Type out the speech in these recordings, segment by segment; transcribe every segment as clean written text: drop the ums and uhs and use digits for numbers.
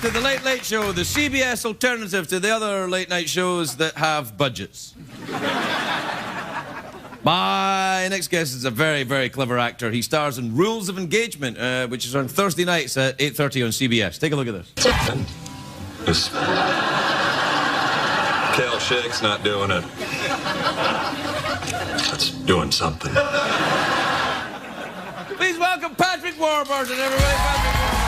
to the Late Late Show, the CBS alternative to the other late night shows that have budgets. My next guest is a very, very clever actor. He stars in Rules of Engagement, which is on Thursday nights at 8:30 on CBS. Take a look at this. This kale shake's not doing it. It's doing something. Please welcome Patrick Warburton, everybody. Patrick Warburton.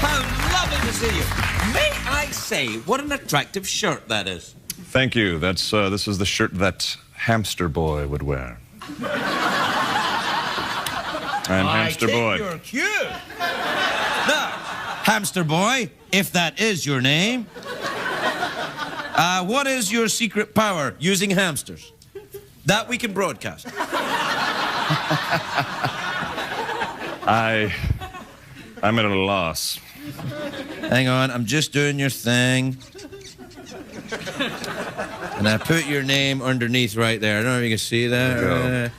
How lovely to see you. May I say, what an attractive shirt that is. Thank you. This is the shirt that Hamster Boy would wear. I'm Hamster Boy. You're cute. Now, Hamster Boy, if that is your name, what is your secret power using hamsters? That we can broadcast. I'm at a loss. Hang on, I'm just doing your thing. And I put your name underneath right there. I don't know if you can see that.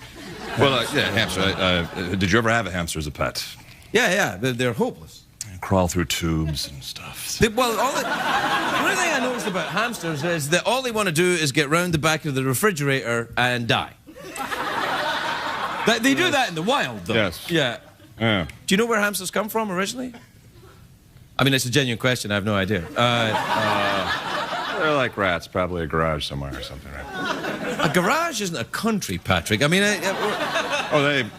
Well, yeah, hamster. Did you ever have a hamster as a pet? Yeah, they're hopeless. They crawl through tubes and stuff. The only thing I noticed about hamsters is that all they want to do is get round the back of the refrigerator and die. They do that in the wild, though. Yes. Yeah. Yeah. Do you know where hamsters come from originally? I mean, it's a genuine question. I have no idea. They're like rats, probably a garage somewhere or something, right? A garage isn't a country, Patrick. I mean,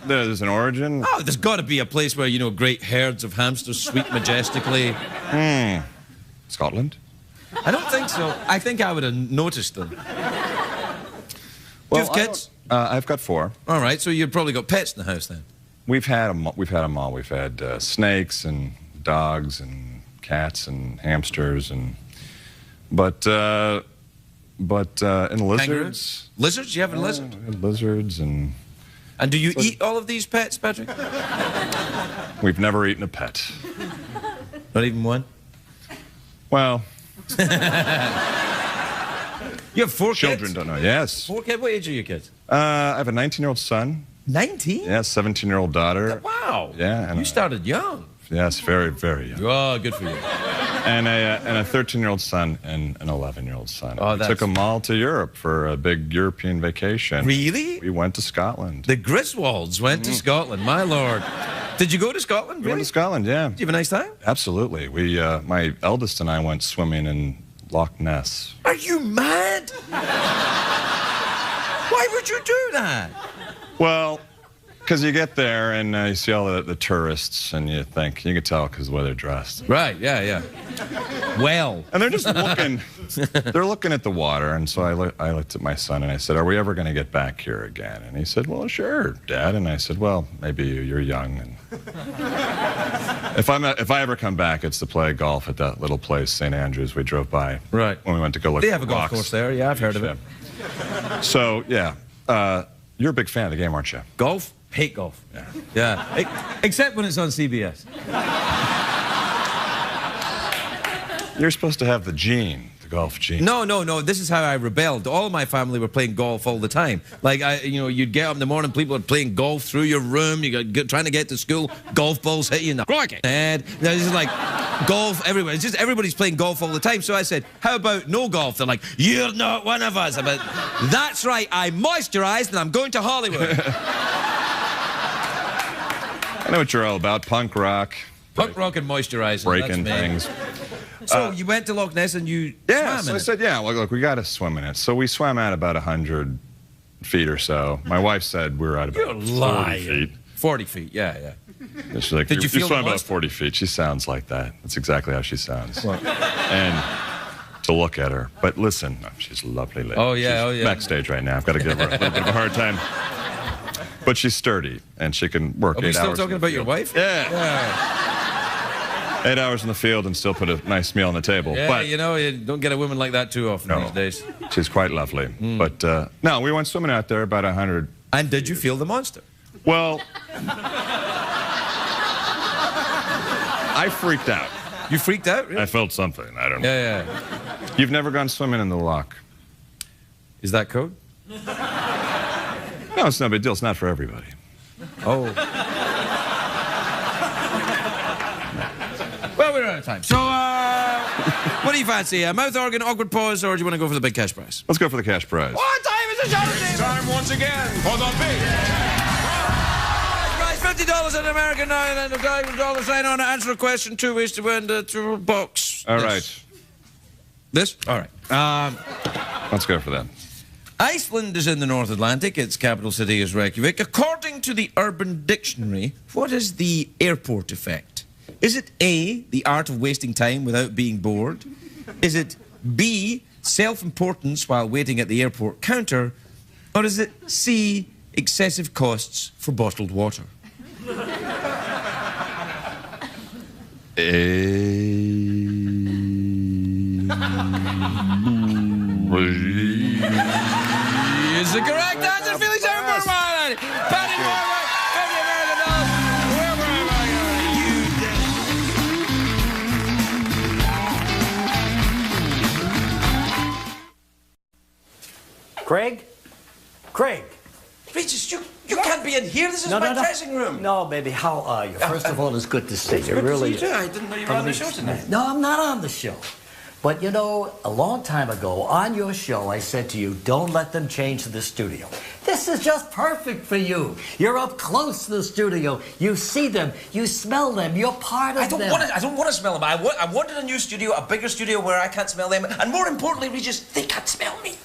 there's an origin? oh, there's got to be a place where, you know, great herds of hamsters sweep majestically. Scotland? I don't think so. I think I would have noticed them. Do you have kids? I've got 4. All right, so you've probably got pets in the house then. We've had them all. We've had snakes and dogs and cats and hamsters but lizards. Kangaroos? Lizards? You have a lizard? Lizards and do you eat all of these pets, Patrick? we've never eaten a pet. Not even one? Well, you have 4 children kids? don't know. Yes. 4 kids? What age are your kids? I have a 19-year-old son. 19? Yeah, 17-year-old daughter. Wow. Yeah. And you started young. Yes, very, very young. Oh, good for you. And a 13-year-old son and an 11-year-old son. Oh, we took them all to Europe for a big European vacation. Really? We went to Scotland. The Griswolds went to Scotland, my lord. Did you go to Scotland? We went to Scotland, yeah. Did you have a nice time? Absolutely. My eldest and I went swimming in Loch Ness. Are you mad? Why would you do that? Well, because you get there and you see all the tourists and you think, you can tell because of the way they're dressed. Right, yeah. Well. And they're just looking, they're looking at the water. And so I looked at my son and I said, are we ever going to get back here again? And he said, well, sure, Dad. And I said, well, maybe you're young. And if I ever come back, it's to play golf at that little place, St. Andrews, we drove by. Right. When we went to go look They at have a golf course there. Yeah, I've heard of it. So, yeah. You're a big fan of the game, aren't you? Golf? Hate golf. Yeah. Except when it's on CBS. You're supposed to have the gene, the golf gene. No. This is how I rebelled. All my family were playing golf all the time. Like, you'd get up in the morning, people are playing golf through your room. Trying to get to school, golf balls hit you in the head. This is like golf everywhere. It's just everybody's playing golf all the time. So I said, how about no golf? They're like, you're not one of us. I went, that's right, I moisturized and I'm going to Hollywood. I know what you're all about, punk rock. Punk rock and moisturizing. Breaking things. So you went to Loch Ness and you yeah, swam so in I said, yeah, look, we got to swim in it. So we swam out about 100 feet or so. My wife said we were at about 40 feet. 40 feet, yeah. And she's like, Did you feel swam about 40 feet. She sounds like that. That's exactly how she sounds. What? And to look at her. But listen, she's a lovely lady. Oh, yeah, she's backstage right now. I've got to give her a little bit of a hard time. But she's sturdy, and she can work 8 hours. Are we still talking about your wife? Yeah. 8 hours in the field and still put a nice meal on the table. Yeah, but, you don't get a woman like that too often these days. She's quite lovely. But, no, we went swimming out there about 100. And did you feel the monster? Well, I freaked out. You freaked out? Really? I felt something. I don't know. Yeah. You've never gone swimming in the loch? Is that code? No, it's no big deal. It's not for everybody. Oh. Well, we're out of time. So, what do you fancy? A mouth organ, awkward pause, or do you want to go for the big cash prize? Let's go for the cash prize. What time is it, Jonathan? Time once again for the big prize. $50 an American now, and then the guy with the dollar sign on it. Answer a question, 2 ways to win the box. All right. This? All right. Let's go for that. Iceland is in the North Atlantic. Its capital city is Reykjavik. According to the Urban Dictionary, what is the airport effect? Is it A, the art of wasting time without being bored? Is it B, self-importance while waiting at the airport counter? Or is it C, excessive costs for bottled water? Is the correct answer. Felix Evermore, Patty Moore, $50 American. Craig. Regis, you can't be in here. This is my dressing room. No, baby, how are you? First of all, it's good to see you. Good really to see you too. I didn't know you were on the show tonight. No, I'm not on the show. But you know, a long time ago, on your show, I said to you, don't let them change the studio. This is just perfect for you. You're up close to the studio. You see them. You smell them. You're part of them. I don't want to smell them. I wanted a new studio, a bigger studio where I can't smell them. And more importantly, Regis, they can't smell me.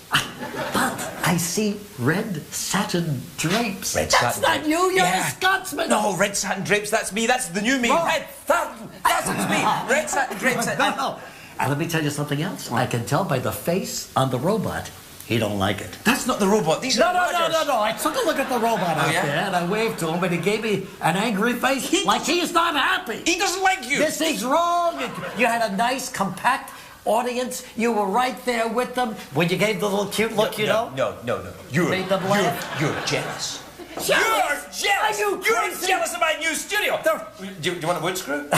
But I see red satin drapes. That's not you. You're a Scotsman. No, red satin drapes. That's me. That's the new me. Oh. That's me. Red satin drapes. No. And let me tell you something else. I can tell by the face on the robot, he don't like it. That's not the robot. These are No. I took a look at the robot out there, and I waved to him, but he gave me an angry face, like he's not happy. He doesn't like you. This is wrong. You had a nice, compact audience. You were right there with them when you gave the little cute look, you know? No. Made them laugh. You're jealous. You're jealous. You're jealous of my new studio. Do you want a wood screw?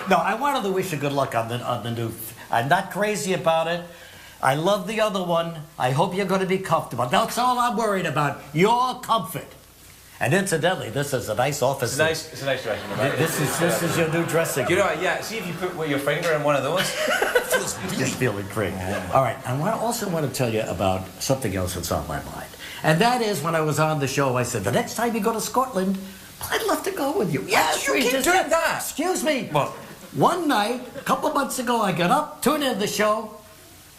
No, I wanted to wish you good luck on the new. I'm not crazy about it. I love the other one. I hope you're going to be comfortable. That's all I'm worried about. Your comfort. And incidentally, this is a nice office. It's a nice dressing room. This is your new dressing room. You know, yeah. See if you put your finger in one of those. Just feeling great. All right. I also want to tell you about something else that's on my mind. And that is when I was on the show, I said, the next time you go to Scotland, I'd love to go with you. Yes, you keep doing that. Excuse me. What? One night, a couple months ago, I got up, tuned in the show.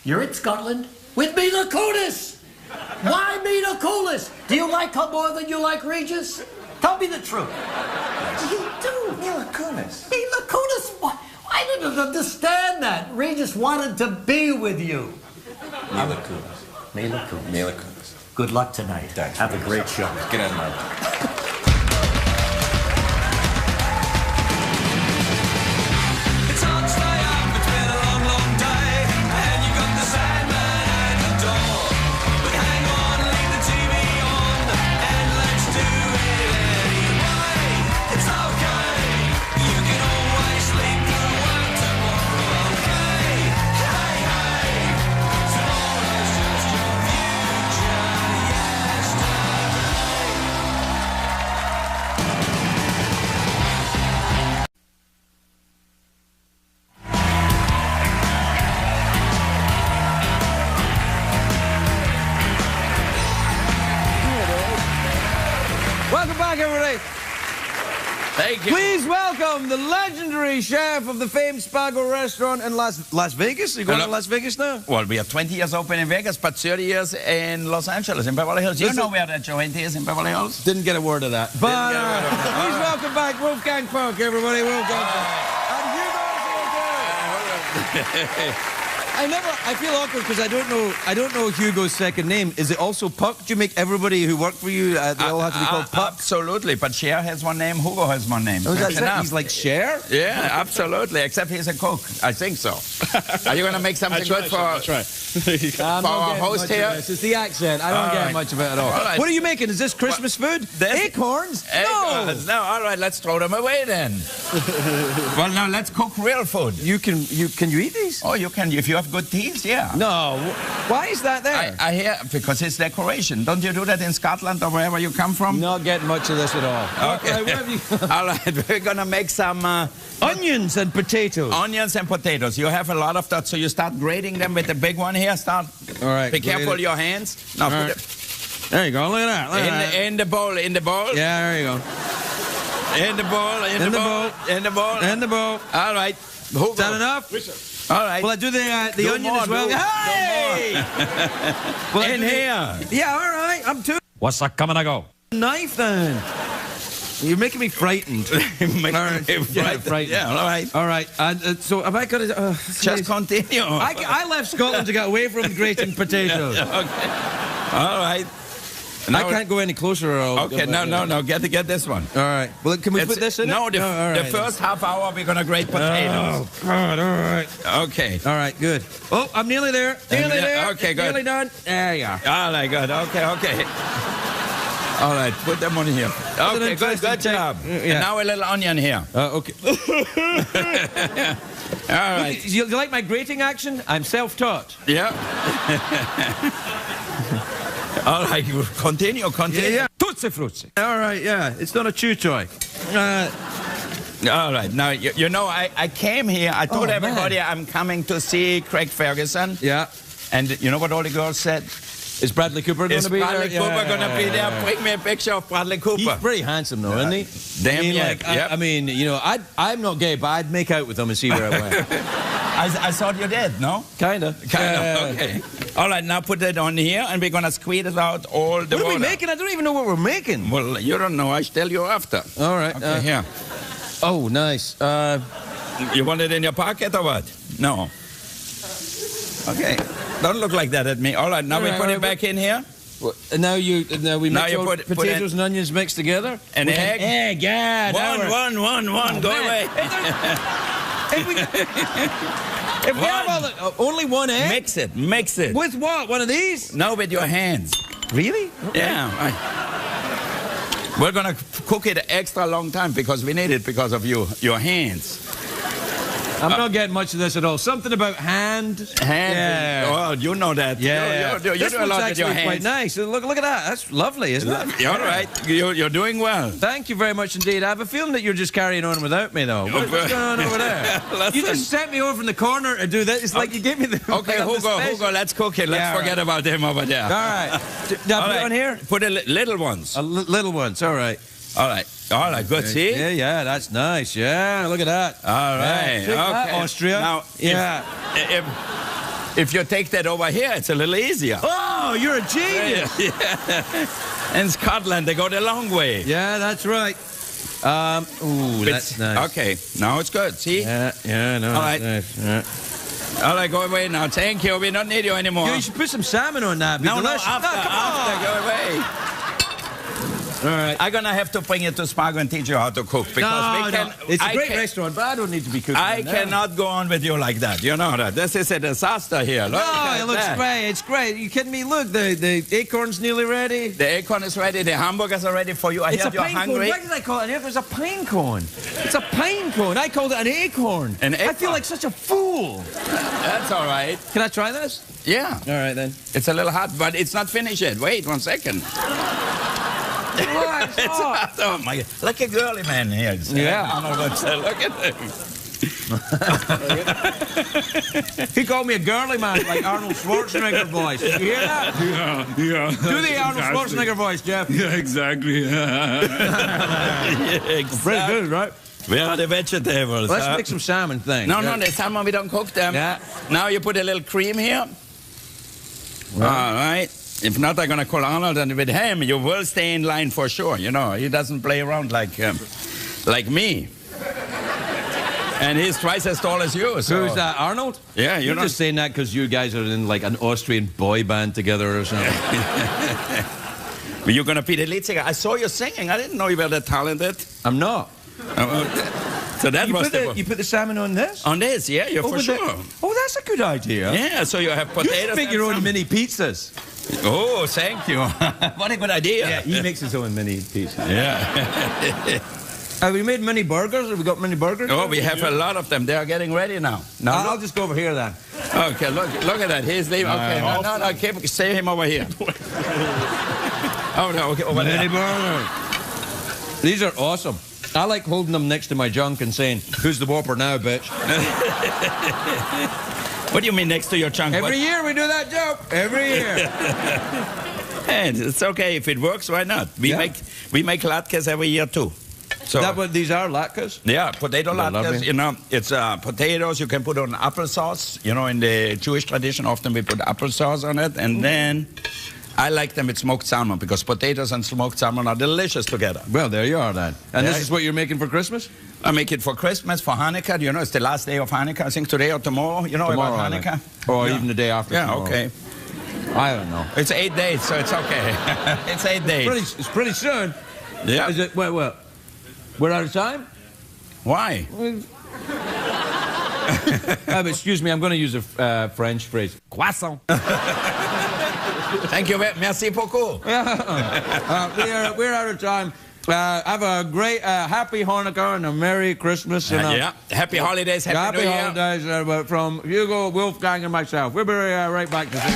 You're in Scotland with Mila Kunis. Why Mila Kunis? Do you like her more than you like Regis? Tell me the truth. You do. Mila Kunis. Mila Kunis? I didn't understand that. Regis wanted to be with you. Mila Kunis. Mila Kunis. Mila Kunis. Good luck tonight. Thanks. Have a great show. Get out of my way. Thank you. Please welcome the legendary chef of the famed Spago restaurant in Las Vegas. Are you going to Las Vegas now? Well, we are 20 years open in Vegas, but 30 years in Los Angeles, in Beverly Hills. You know where that joint is in Beverly Hills? Didn't get a word of that. But please welcome back Wolfgang Puck, everybody. Wolfgang Puck. And Hugo I feel awkward because I don't know Hugo's second name. Is it also Puck? Do you make everybody who work for you, they all have to be called Puck? Absolutely, but Cher has one name, Hugo has one name. Oh, that's it? He's like Cher? Yeah, absolutely, except he's a cook. I think so. Are you going to make something good for our host here? It's the accent. I don't get much of it at all. Right. What are you making? Is this Christmas food? Acorns? Acorns. No, all right, let's throw them away then. Well, now let's cook real food. Can you eat these? Oh, you can, if you have good teeth, yeah. No. Why is that there? I hear, because it's decoration. Don't you do that in Scotland or wherever you come from? Not getting much of this at all. Okay. All right, we're going to make some... onions and potatoes. Onions and potatoes. You have a lot of that, so you start grating them with the big one here. Start. All right. Be careful your hands. Now, put it there you go. Look at that. in the bowl. In the bowl. Yeah, there you go. In the bowl. In the bowl. In the bowl. In the bowl. All right. Is that enough? All right. Will I do the onion more, as well? Hey! Well, in here. Yeah, all right. I'm too. What's that coming to go? Knife then. You're making me frightened. Frightened. Yeah, all right. All right. So have I got to... Just continue. I left Scotland to get away from grating potatoes. Okay. All right. I can't go any closer or I'll... Okay, no. Get this one. All right. Well, can we put this in? No, the first half hour we're going to grate potatoes. Oh, God, all right. Okay. All right, good. Oh, I'm nearly there. Nearly there. Okay, good. Nearly done. There you are. All right, good. Okay. All right, put them on here. Okay, good job. Yeah. And now a little onion here. Okay. All right. You like my grating action? I'm self-taught. Yeah. All right, continue. Yeah. Tootsie Fruitsie. All right, yeah. It's not a chew toy. All right. Now, you know, I came here. I told everybody I'm coming to see Craig Ferguson. Yeah. And you know what all the girls said? Is Bradley Cooper going to be there? Bradley Cooper going to be there? Bring me a picture of Bradley Cooper. He's pretty handsome, though, isn't he? Damn, I mean, you know, I'm not gay, but I'd make out with him and see where I went. I thought you did, no? Kind of. Okay. All right, now put that on here, and we're going to squeeze it out all the water. What are we making? I don't even know what we're making. Well, you don't know. I tell you after. All right. Okay, here. Oh, nice. You want it in your pocket or what? No. Okay. Don't look like that at me. All right, now we put it back in here. Now we mix put potatoes and onions mixed together. An egg. Egg, yeah. One. Go away. If we have only one egg? Mix it. With what? One of these? No, with your hands. Really? Yeah. We're going to cook it extra long time because we need it because of your hands. I'm not getting much of this at all. Something about hand. Yeah. Oh, you know that. Yeah. You this do a lot one's with your actually quite hands. nice. Look at that. That's lovely, isn't it? All right. You're doing well. Thank you very much indeed. I have a feeling that you're just carrying on without me, though. What's going on over there? You just set me over in the corner to do that. It's like you gave me the... Okay, Hugo, let's cook it. Let's forget about him over there. All right. Did I put it on here? Put little ones. Little ones. All right. All right, good. See? Yeah, that's nice. Yeah, look at that. All right. Take that, Austria. Now, if you take that over here, it's a little easier. Oh, you're a genius. Yeah. In Scotland, they go the long way. Yeah, that's right. Ooh, that's nice. Okay, now it's good. See? Yeah, no. All right. Nice. Yeah. All right, go away now. Thank you. We don't need you anymore. You should put some salmon on that. No, after. Go away. All right. I'm going to have to bring you to Spargo and teach you how to cook. Because It's a great restaurant, but I don't need to be cooking. I cannot go on with you like that. You know that. This is a disaster here. Look, it looks great. It's great. You kidding me? Look, the acorn's nearly ready. The acorn is ready. The hamburgers are ready for you. I heard you're hungry. Why did I call it an acorn? It's a pine cone. It's a pine cone. I called it an acorn. I feel like such a fool. That's all right. Can I try this? Yeah. All right, then. It's a little hot, but it's not finished yet. Wait 1 second. Oh my God! Like a girly man here. Yeah. I don't know what to say. Look at him. He called me a girly man, like Arnold Schwarzenegger voice. Did you hear that? Yeah. Do the Arnold Schwarzenegger voice, Jeff. Yeah, exactly. Pretty good, right? Where are the vegetables? Let's make some salmon thing. No, the salmon, we don't cook them. Yeah. Now you put a little cream here. All right. If not, I'm going to call Arnold, and with him, you will stay in line for sure. You know, he doesn't play around like me. And he's twice as tall as you. So. Who's that, Arnold? Yeah, You're know. just saying that because you guys are in like an Austrian boy band together or something. But you're going to be the lead singer. I saw you singing. I didn't know you were that talented. I'm not. So that was You put the salmon on this? on this, yeah, you're for sure. Oh, that's a good idea. Yeah, so you have You potatoes. should make and your own some- mini pizzas. Oh, thank you. What a good idea. Yeah, he makes his own mini pizzas. Yeah. Have we made mini burgers? Have we got mini burgers? Oh, we have a lot of them. They are getting ready now. I'll just go over here then. Okay, look at that. Here's the. Okay, no, keep stay him over here. Oh no, okay, over Mini there. burgers. These are awesome. I like holding them next to my junk and saying, "Who's the whopper now, bitch?" What do you mean next to your chunk? Every year we do that joke. Every year. Hey, it's okay if it works. Why not? We make latkes every year too. So Is that what these are, latkes? yeah, potato They're latkes. lovely. You know, it's potatoes. You can put on applesauce. You know, in the Jewish tradition, often we put applesauce on it, and then I like them with smoked salmon because potatoes and smoked salmon are delicious together. Well, there you are then. And Yeah. this is what you're making for Christmas? I make it for Christmas, for Hanukkah. You know, it's the last day of Hanukkah. I think today or tomorrow. You know Tomorrow, about I think. Hanukkah? Or Yeah. even the day after Yeah, tomorrow. okay. I don't know. It's 8 days, so it's okay. It's 8 days. It's pretty soon. Yeah. Is it? Wait. We're out of time? Why? Excuse me, I'm going to use a French phrase. Croissant. Thank you. Merci beaucoup. We're out of time. Have a great, happy Hanukkah and a Merry Christmas. And, Yeah. Happy holidays. Happy New Year. holidays from Hugo, Wolfgang, and myself. We'll be right back to see.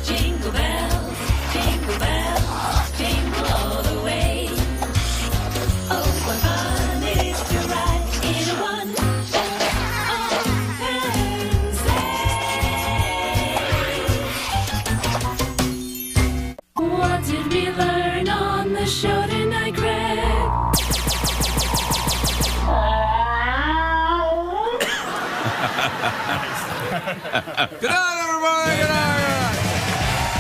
Jingle bells, jingle all the way. Oh, what fun it is to ride in a one-horse sleigh. What did we learn on the show tonight, Greg? Good night, everybody. Good night.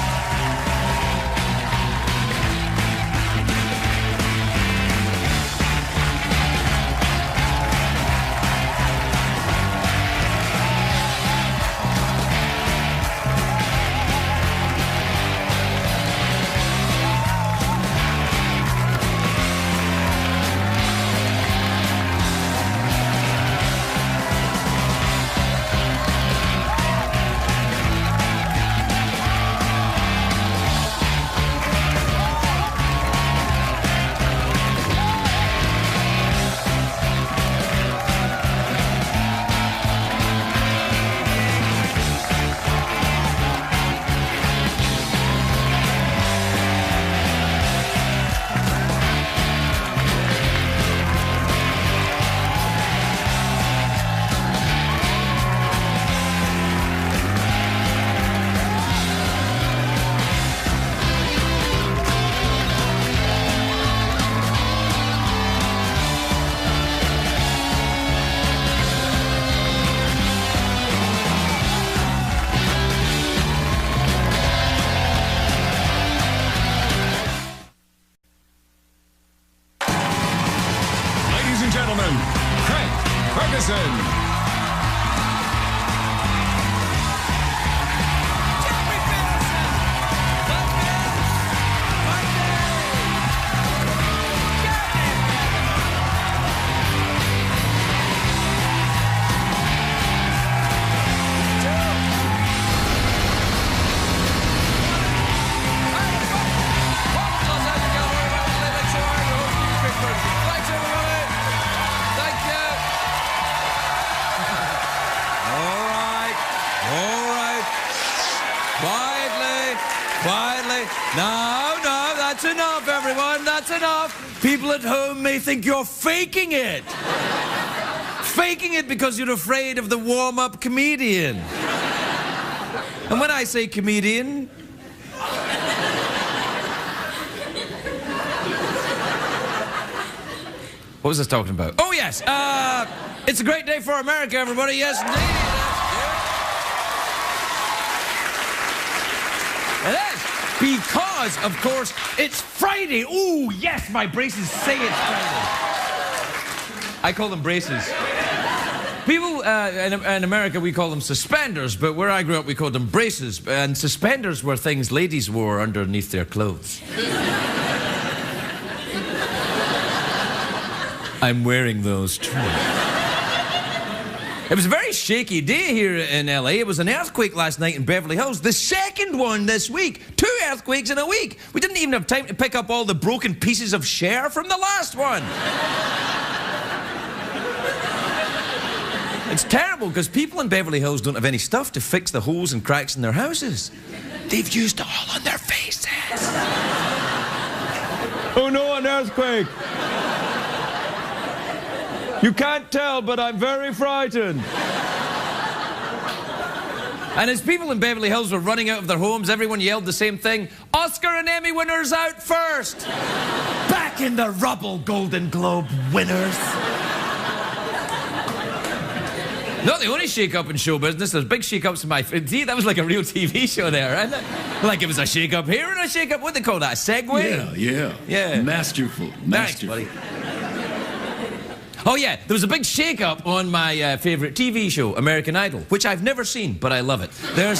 Ladies and gentlemen, Craig Ferguson. Thanks, everybody. Thank you. All right. Quietly. No, that's enough, everyone. That's enough. People at home may think you're faking it. Faking it because you're afraid of the warm-up comedian. And when I say comedian, What was I talking about? Oh, yes. It's a great day for America, everybody. Yes, indeed. It is. Because, of course, it's Friday. Oh, yes, my braces say it's Friday. I call them braces. People in America, we call them suspenders, but where I grew up, we called them braces. And suspenders were things ladies wore underneath their clothes. I'm wearing those too. It was a very shaky day here in LA. It was an earthquake last night in Beverly Hills. The second one this week. 2 earthquakes in a week. We didn't even have time to pick up all the broken pieces of Cher from the last one. It's terrible because people in Beverly Hills don't have any stuff to fix the holes and cracks in their houses. They've used it all on their faces. Oh no, an earthquake! You can't tell, but I'm very frightened. And as people in Beverly Hills were running out of their homes, everyone yelled the same thing. Oscar and Emmy winners out first. Back in the rubble, Golden Globe winners. Not the only shake-up in show business. There's big shake-ups in my... See, that was like a real TV show there, isn't it? Like it was a shake-up here and a shake-up... What do they call that? A segue? Yeah. Masterful. Thanks, buddy. Oh, yeah, there was a big shake-up on my favourite TV show, American Idol, which I've never seen, but I love it. There's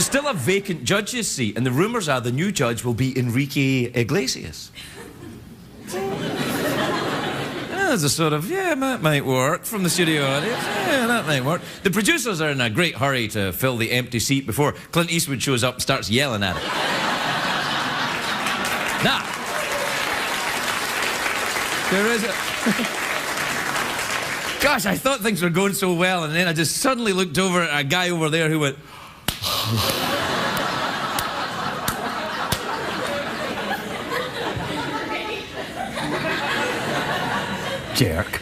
still a vacant judge's seat, and the rumours are the new judge will be Enrique Iglesias. There's a sort of, yeah, that might work from the studio audience. Yeah, that might work. The producers are in a great hurry to fill the empty seat before Clint Eastwood shows up and starts yelling at it. Now, there is a... Gosh, I thought things were going so well, and then I just suddenly looked over at a guy over there who went... Jerk.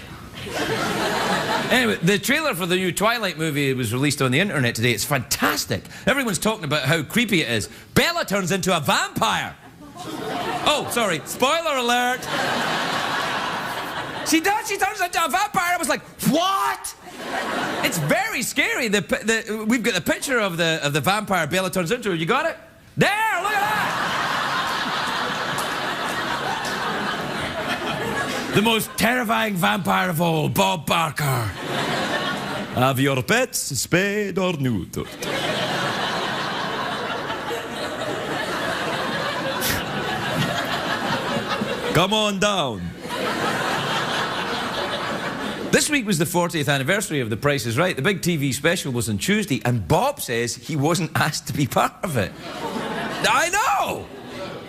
Anyway, the trailer for the new Twilight movie was released on the internet today. It's fantastic. Everyone's talking about how creepy it is. Bella turns into a vampire. Oh, sorry. Spoiler alert. She does. She turns into a vampire. I was like, what? It's very scary. We've got the picture of the vampire Bella turns into. You got it? There, look at that. The most terrifying vampire of all, Bob Barker. Have your pets spayed or neutered? Come on down. This week was the 40th anniversary of The Price is Right. The big TV special was on Tuesday, and Bob says he wasn't asked to be part of it. I know!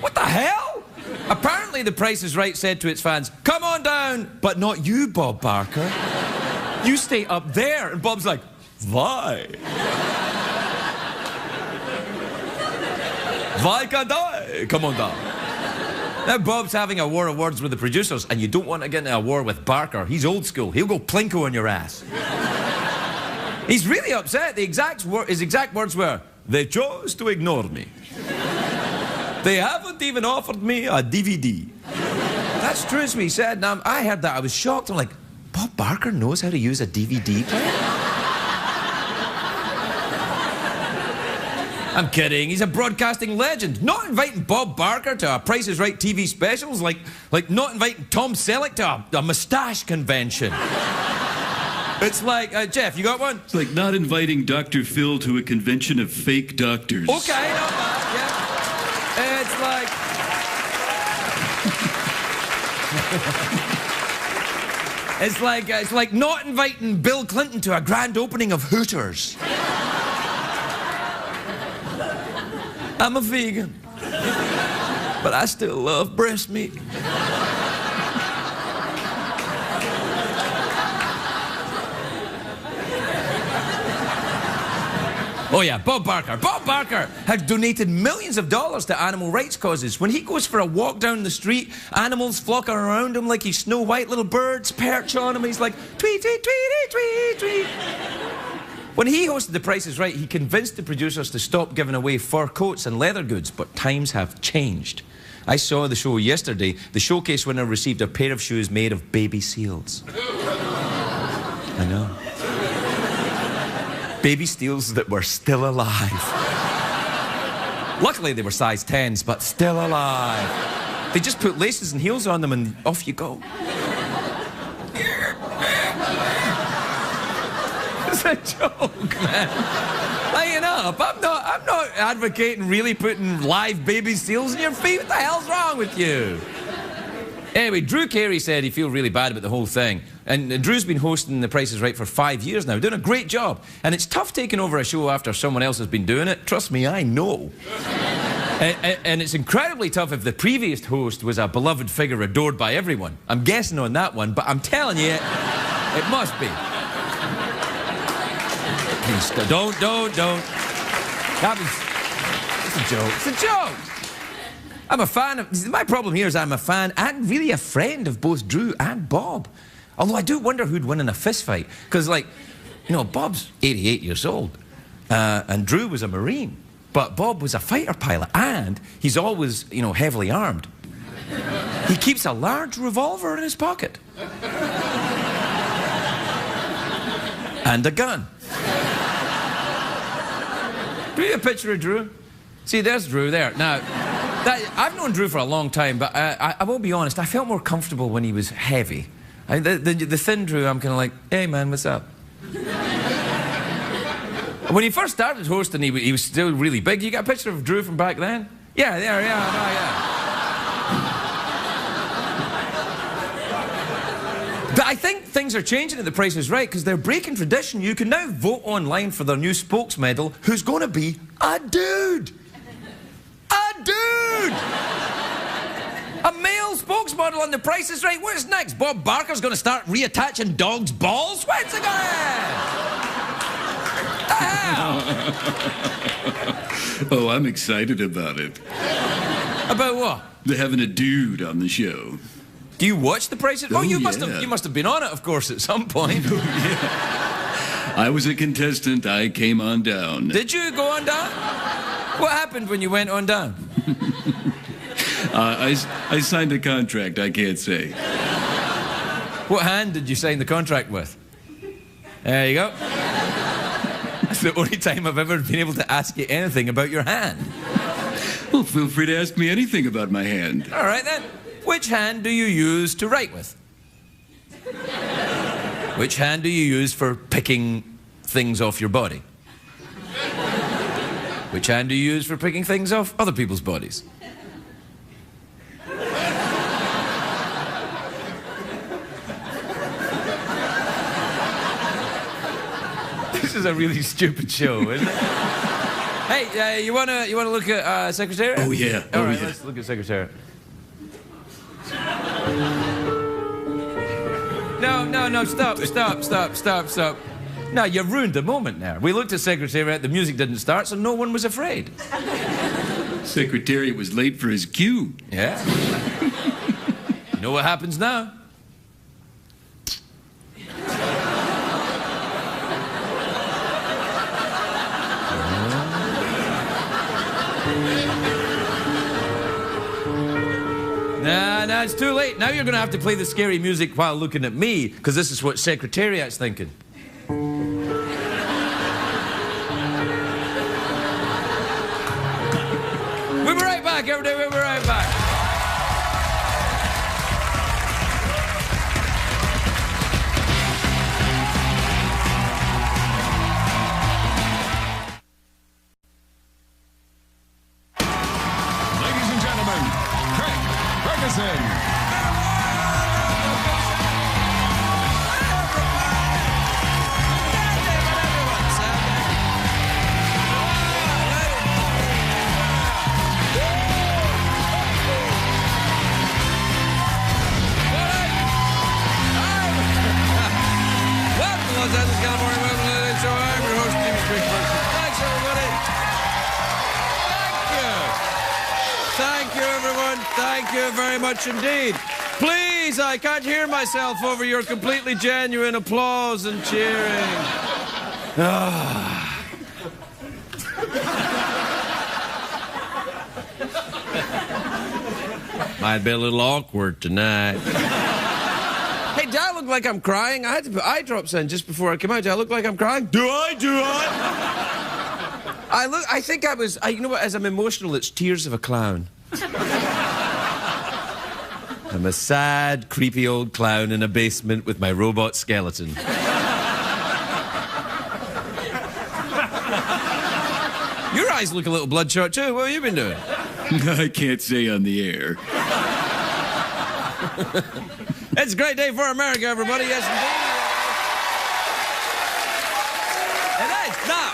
What the hell? Apparently, The Price is Right said to its fans, come on down, but not you, Bob Barker. You stay up there. And Bob's like, why? Why can't I? Come on down. Now, Bob's having a war of words with the producers, and you don't want to get into a war with Barker. He's old school. He'll go plinko on your ass. He's really upset. His exact words were, they chose to ignore me. They haven't even offered me a DVD. That's true, as he said. Now, I heard that. I was shocked. I'm like, Bob Barker knows how to use a DVD player? I'm kidding. He's a broadcasting legend. Not inviting Bob Barker to a Price is Right TV specials, like not inviting Tom Selleck to a moustache convention. It's like, Jeff, you got one? It's like not inviting Dr. Phil to a convention of fake doctors. Okay, not bad, yeah. It's like... it's like not inviting Bill Clinton to a grand opening of Hooters. I'm a vegan, but I still love breast meat. Oh yeah, Bob Barker. Bob Barker has donated millions of dollars to animal rights causes. When he goes for a walk down the street, animals flocking around him like he's Snow White. Little birds perch on him. He's like, tweet, tweet, tweet, tweet, tweet. When he hosted The Price is Right, he convinced the producers to stop giving away fur coats and leather goods, but times have changed. I saw the show yesterday. The showcase winner received a pair of shoes made of baby seals. I know. Baby seals that were still alive. Luckily, they were size 10s, but still alive. They just put laces and heels on them and off you go. It's a joke, man. Lighten up. I'm not advocating really putting live baby seals in your feet. What the hell's wrong with you? Anyway, Drew Carey said he feels really bad about the whole thing. And Drew's been hosting The Price is Right for 5 years now, doing a great job. And it's tough taking over a show after someone else has been doing it. Trust me, I know. And it's incredibly tough if the previous host was a beloved figure adored by everyone. I'm guessing on that one, but I'm telling you, it must be. Please, don't. That was... It's a joke. It's a joke. I'm a fan of... My problem here is I'm a fan and really a friend of both Drew and Bob. Although I do wonder who'd win in a fist fight. Because, like, you know, Bob's 88 years old. And Drew was a Marine. But Bob was a fighter pilot. And he's always, you know, heavily armed. He keeps a large revolver in his pocket. And a gun. Do you have a picture of Drew? See, there's Drew there. Now... I've known Drew for a long time, but I will be honest, I felt more comfortable when he was heavy. The thin Drew, I'm kind of like, hey man, what's up? When he first started hosting, he was still really big. You got a picture of Drew from back then? Yeah. But I think things are changing at The Price is Right because they're breaking tradition. You can now vote online for their new spokesmodel who's going to be a dude. A male spokesmodel on The Price is Right. What's next? Bob Barker's going to start reattaching dogs' balls? When's it going to end? The hell? Oh, I'm excited about it. About what? They're having a dude on the show. Do you watch The Price is Right? Oh, You yeah. must have been on it, of course, at some point. I was a contestant. I came on down. Did you go on down? What happened when you went on down? I signed a contract, I can't say. What hand did you sign the contract with? There you go. That's the only time I've ever been able to ask you anything about your hand. Well, feel free to ask me anything about my hand. All right, then. Which hand do you use to write with? Which hand do you use for picking things off your body? Which hand do you use for picking things off other people's bodies? This is a really stupid show, isn't it? Hey, you wanna look at Secretariat? Oh, yeah. All Oh, right, yeah. let's look at Secretariat. No, stop. No, you ruined the moment now. We looked at Secretariat, the music didn't start, so no one was afraid. Secretariat was late for his cue. Yeah. You know what happens now? Nah, it's too late. Now you're going to have to play the scary music while looking at me, because this is what Secretariat's thinking. We'll be right back, everybody. We'll be right back. Ladies and gentlemen, Craig Ferguson. Welcome to Los Angeles, California. Welcome to the Late Show. I'm your host, Jimmy Craig Ferguson. Thanks, everybody. Thank you, everyone. Thank you very much indeed. Please, I can't hear myself over your completely genuine applause and cheering. Might be a little awkward tonight. Hey, do I look like I'm crying? I had to put eye drops in just before I came out. Do I look like I'm crying? Do I? I think I was... you know what? As I'm emotional, it's tears of a clown. I'm a sad, creepy old clown in a basement with my robot skeleton. Your eyes look a little bloodshot, too. What have you been doing? I can't say on the air. It's a great day for America, everybody. Yes, indeed. It is. Now,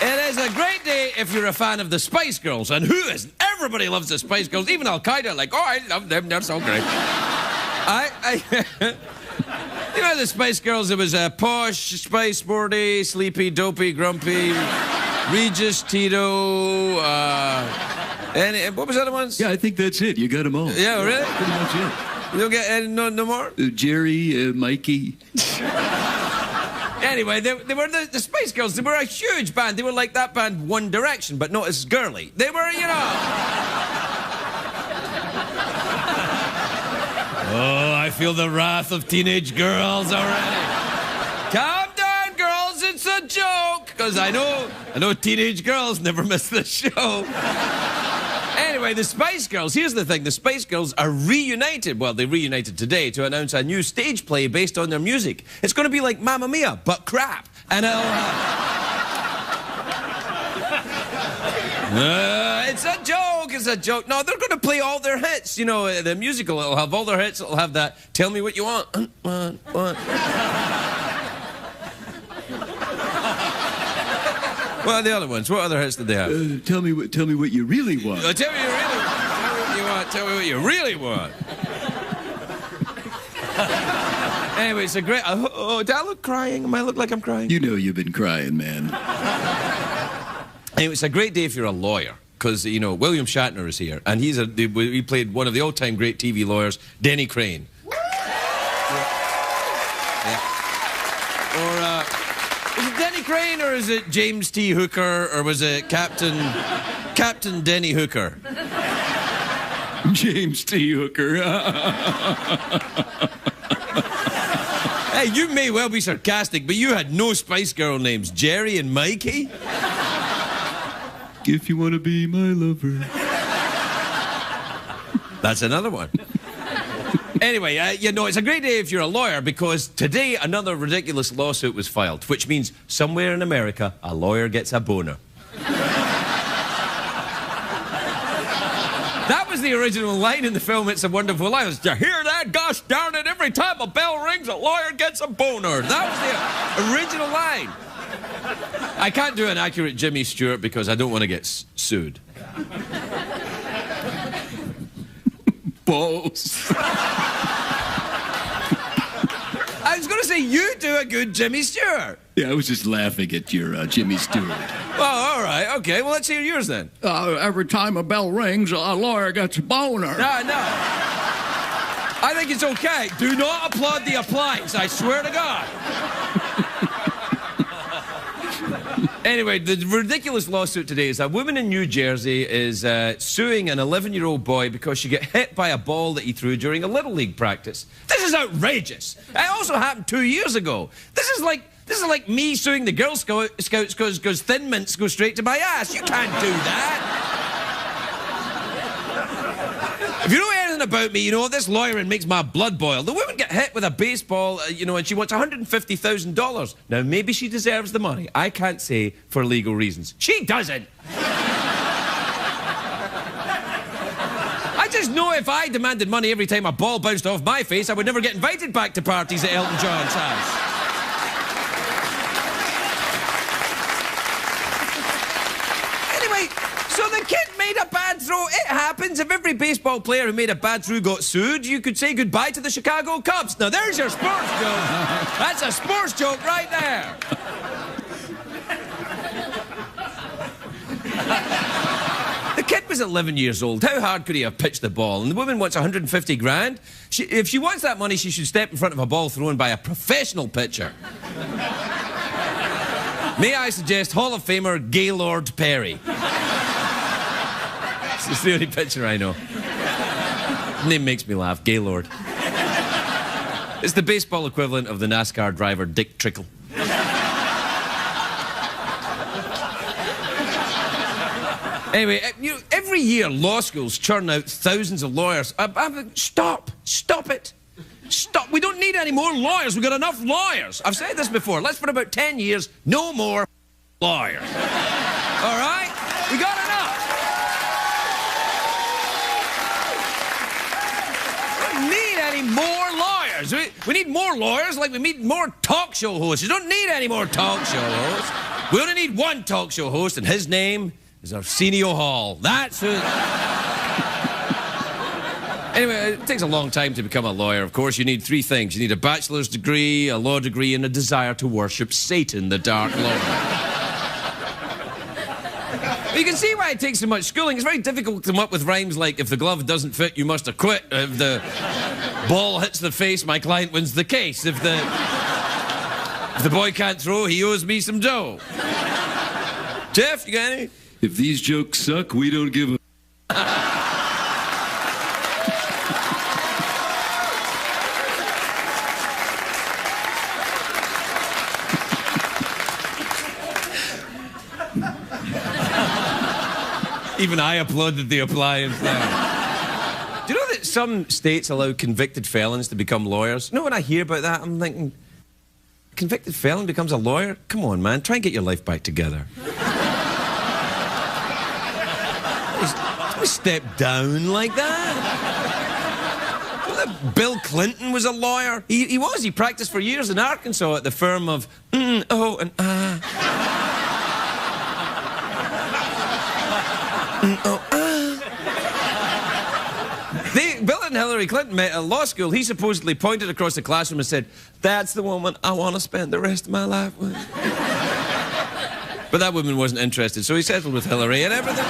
it is a great day if you're a fan of the Spice Girls. And who isn't? Everybody loves the Spice Girls. Even Al-Qaeda, like, oh, I love them. They're so great. You know the Spice Girls? It was posh, spice, sporty, sleepy, dopey, grumpy, Regis, Tito, and what was the other ones? Yeah, I think that's it. You got them all. Yeah, really? Pretty much it. You don't get any, no more? Jerry, Mikey. Anyway, they were the Spice Girls. They were a huge band. They were like that band One Direction, but not as girly. They were, you know... Oh, I feel the wrath of teenage girls already. Calm down, girls. It's a joke. Because I know teenage girls never miss the show. Anyway, the Spice Girls, here's the thing. The Spice Girls are reunited. Well, they reunited today to announce a new stage play based on their music. It's going to be like Mamma Mia, but crap. And it's a joke. It's a joke. No, they're going to play all their hits. You know, the musical, it'll have all their hits. It'll have that, tell me what you want. What? What are the other ones? What other hits did they have? Tell me what you really want. Tell me what you want. Tell me what you really want. Anyway, it's a great... Oh, do I look crying? Am I look like I'm crying? You know you've been crying, man. Anyway, it's a great day if you're a lawyer. Because, you know, William Shatner is here. And he played one of the all-time great TV lawyers, Denny Crane. Yeah. Or, is it Denny Crane or is it James T. Hooker or was it Captain Denny Hooker? James T. Hooker. Hey, you may well be sarcastic, but you had no Spice Girl names. Jerry and Mikey? If you want to be my lover. That's another one. Anyway, you know, it's a great day if you're a lawyer because today another ridiculous lawsuit was filed, which means somewhere in America a lawyer gets a boner. That was the original line in the film It's a Wonderful Life. Did you hear that? Gosh darn it, every time a bell rings, a lawyer gets a boner. That was the original line. I can't do an accurate Jimmy Stewart because I don't want to get sued. Balls. I was going to say, you do a good Jimmy Stewart. Yeah, I was just laughing at your Jimmy Stewart. Oh, all right. Okay, well, let's hear yours then. Every time a bell rings, a lawyer gets a boner. No. I think it's okay. Do not applaud the applause, I swear to God. Anyway, the ridiculous lawsuit today is a woman in New Jersey is suing an 11-year-old boy because she got hit by a ball that he threw during a Little League practice. This is outrageous. It also happened 2 years ago. This is like me suing the Girl Scouts because Thin Mints go straight to my ass. You can't do that. If you know anything about me, you know this lawyering makes my blood boil. The woman got hit with a baseball, you know, and she wants $150,000. Now, maybe she deserves the money. I can't say for legal reasons. She doesn't. I just know if I demanded money every time a ball bounced off my face, I would never get invited back to parties at Elton John's house. So the kid made a bad throw. It happens. If every baseball player who made a bad throw got sued, you could say goodbye to the Chicago Cubs. Now, there's your sports joke. That's a sports joke right there. The kid was 11 years old. How hard could he have pitched the ball? And the woman wants 150 grand. If she wants that money, she should step in front of a ball thrown by a professional pitcher. May I suggest Hall of Famer Gaylord Perry? It's the only pitcher I know. Name makes me laugh. Gaylord. It's the baseball equivalent of the NASCAR driver Dick Trickle. Anyway, every year law schools churn out thousands of lawyers. Stop it. Stop. We don't need any more lawyers. We've got enough lawyers. I've said this before. Let's for about 10 years, no more lawyers. All right? We got enough. We don't need any more lawyers. We need more lawyers like we need more talk show hosts. You don't need any more talk show hosts. We only need one talk show host, and his name is Arsenio Hall. That's who... Anyway, it takes a long time to become a lawyer, of course. You need three things. You need a bachelor's degree, a law degree, and a desire to worship Satan, the Dark Lord. You can see why it takes so much schooling. It's very difficult to come up with rhymes like, if the glove doesn't fit, you must acquit. If the ball hits the face, my client wins the case. If the boy can't throw, he owes me some dough. Jeff, you got any? If these jokes suck, we don't give a... Even I applauded the appliance there. Do you know that some states allow convicted felons to become lawyers? You know, when I hear about that, I'm thinking, convicted felon becomes a lawyer? Come on, man, try and get your life back together. Step down like that. Bill Clinton was a lawyer. He was. He practiced for years in Arkansas at the firm of oh and ah. Bill and Hillary Clinton met at law school. He supposedly pointed across the classroom and said, "That's the woman I want to spend the rest of my life with." But that woman wasn't interested, so he settled with Hillary and everything.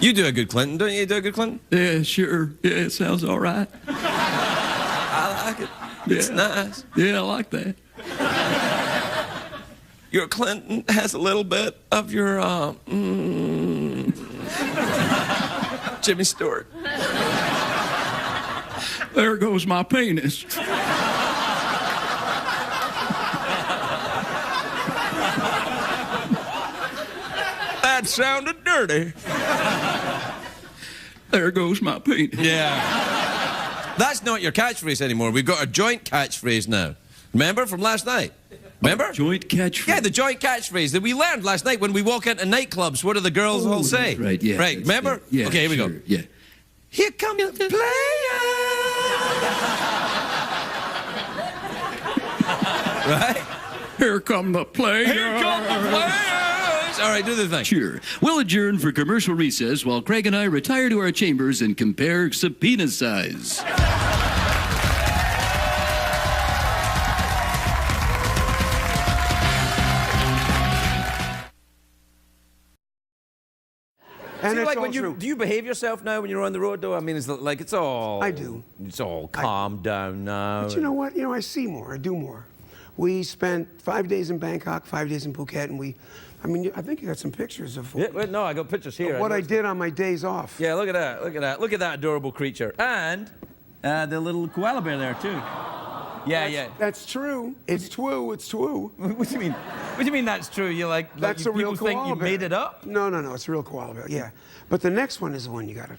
You do a good Clinton, don't you? You do a good Clinton? Yeah, sure. Yeah, it sounds all right. I like it. It's nice. Yeah, I like that. Your Clinton has a little bit of your, Jimmy Stewart. There goes my penis. That sounded dirty. There goes my penis. Yeah. That's not your catchphrase anymore. We've got a joint catchphrase now. Remember from last night? Remember? Joint catchphrase? Yeah, the joint catchphrase that we learned last night when we walk into nightclubs. What do the girls all say? Right, yeah. Right, remember? Yeah, okay, here we sure, go. Yeah. Here comes the player. Right? Here come the players. Here come the players. All right, do the thing. Sure. We'll adjourn for commercial recess while Craig and I retire to our chambers and compare subpoena size. And it's like when do you behave yourself now when you're on the road, though? I mean, it's like it's all... I do. It's all calmed down now. But you know what? You know, I see more. I do more. We spent 5 days in Bangkok, 5 days in Phuket, and I mean, I think you got some pictures of... Yeah, wait, no, I got pictures here. What I did on my days off. Yeah, look at that. Look at that. Look at that adorable creature. And the little koala bear there, too. Yeah. That's true. It's true. It's true. What do you mean? What do you mean that's true? You like that's a real people think you made it up? No. It's a real koala bear. Yeah. But the next one is the one you got to...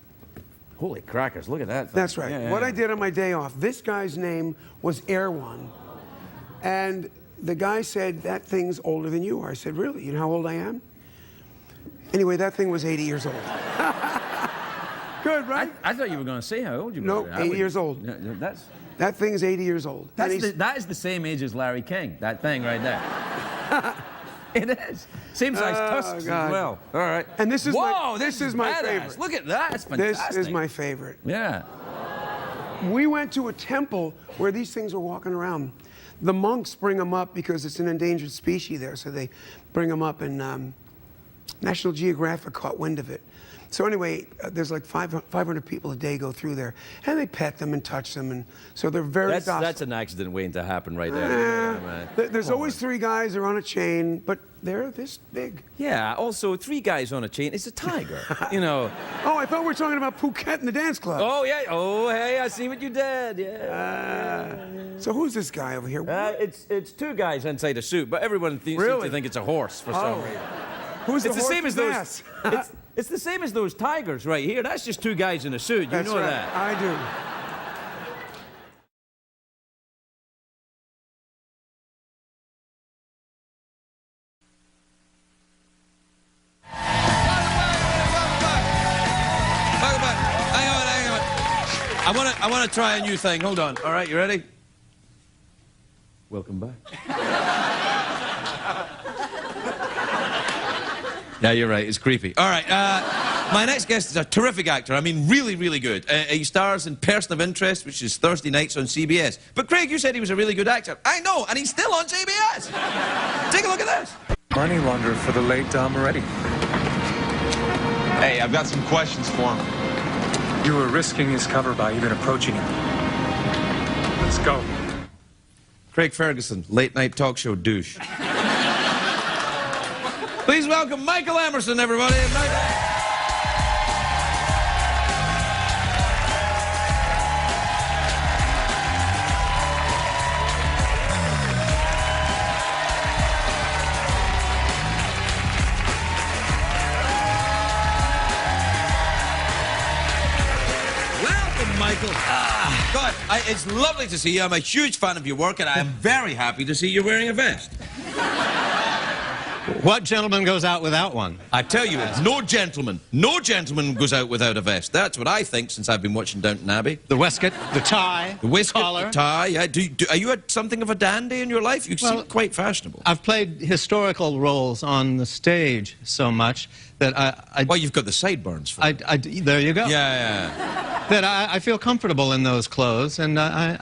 Holy crackers, look at that thing. That's right. Yeah, what I did on my day off, this guy's name was Erwan. And the guy said, that thing's older than you are. I said, really? You know how old I am? Anyway, that thing was 80 years old. Good, right? I thought you were going to say how old you were. No, 80 years old. That thing is 80 years old. That is the same age as Larry King, that thing right there. It is. Same size tusks as well. All right. And this is this is my badass. favorite. Look at that. It's fantastic. This is my favorite. Yeah. We went to a temple where these things were walking around. The monks bring them up because it's an endangered species there, so they bring them up, and National Geographic caught wind of it. So anyway, there's like 500 people a day go through there, and they pet them and touch them, and so they're very docile. That's an accident waiting to happen right there. There's always 3 guys who are on a chain, but they're this big. Yeah, also 3 guys on a chain. It's a tiger, you know. Oh, I thought we were talking about Phuket and the dance club. Oh, yeah. Oh, hey, I see what you did. Yeah. So who's this guy over here? It's 2 guys inside a suit, but everyone seems to think it's a horse for some reason. Who's It's the the same as those. ass? It's the same as those tigers right here. That's just 2 guys in a suit. You know right. that. I do. I want to try a new thing. Hold on. All right, you ready? Welcome back. Yeah, you're right. It's creepy. All right. My next guest is a terrific actor. I mean, really, really good. He stars in Person of Interest, which is Thursday nights on CBS. But Craig, you said he was a really good actor. I know, and he's still on CBS. Take a look at this. Money launderer for the late Dom Moretti. Hey, I've got some questions for him. You were risking his cover by even approaching him. Let's go. Craig Ferguson, late night talk show douche. Please welcome Michael Emerson, everybody. Michael. God, it's lovely to see you. I'm a huge fan of your work, and I am very happy to see you're wearing a vest. What gentleman goes out without one? I tell you, no gentleman goes out without a vest. That's what I think since I've been watching Downton Abbey. The waistcoat, the tie, the waistcoat, collar. the tie. Yeah. Are you something of a dandy in your life? You seem quite fashionable. I've played historical roles on the stage so much that well, you've got the sideburns for there you go. Yeah. That I feel comfortable in those clothes, and I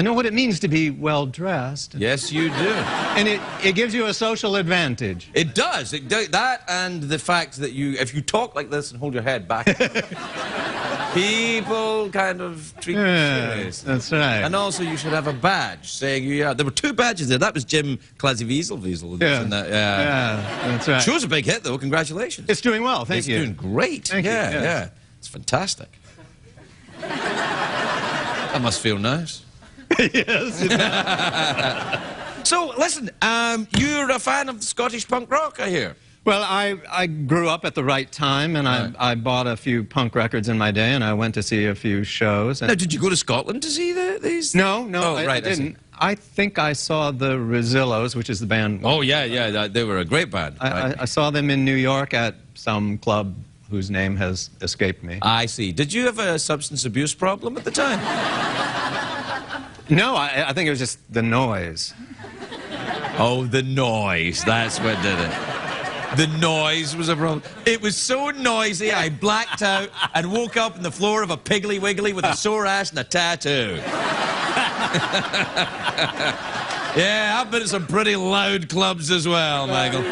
know what it means to be well-dressed. Yes, you do. And it gives you a social advantage. It does. That and the fact that if you talk like this and hold your head back, people kind of treat you serious. That's right. And also, you should have a badge saying you are. There were 2 badges there. That was Jim Clazy-Wiesel. Yeah. Yeah, that's right. Show's a big hit, though. Congratulations. It's doing well. Thank you. It's doing great. Thank you. Yeah. It's fantastic. That must feel nice. Yes. So, listen, you're a fan of Scottish punk rock, I hear. Well, I grew up at the right time, and I bought a few punk records in my day, and I went to see a few shows. Now, did you go to Scotland to see these? No, I didn't. I think I saw the Rosillos, which is the band. Oh, yeah, they were a great band. I saw them in New York at some club whose name has escaped me. I see. Did you have a substance abuse problem at the time? No, I think it was just the noise. Oh, the noise. That's what did it. The noise was a problem. It was so noisy, I blacked out and woke up on the floor of a Piggly Wiggly with a sore ass and a tattoo. Yeah, I've been to some pretty loud clubs as well, Michael.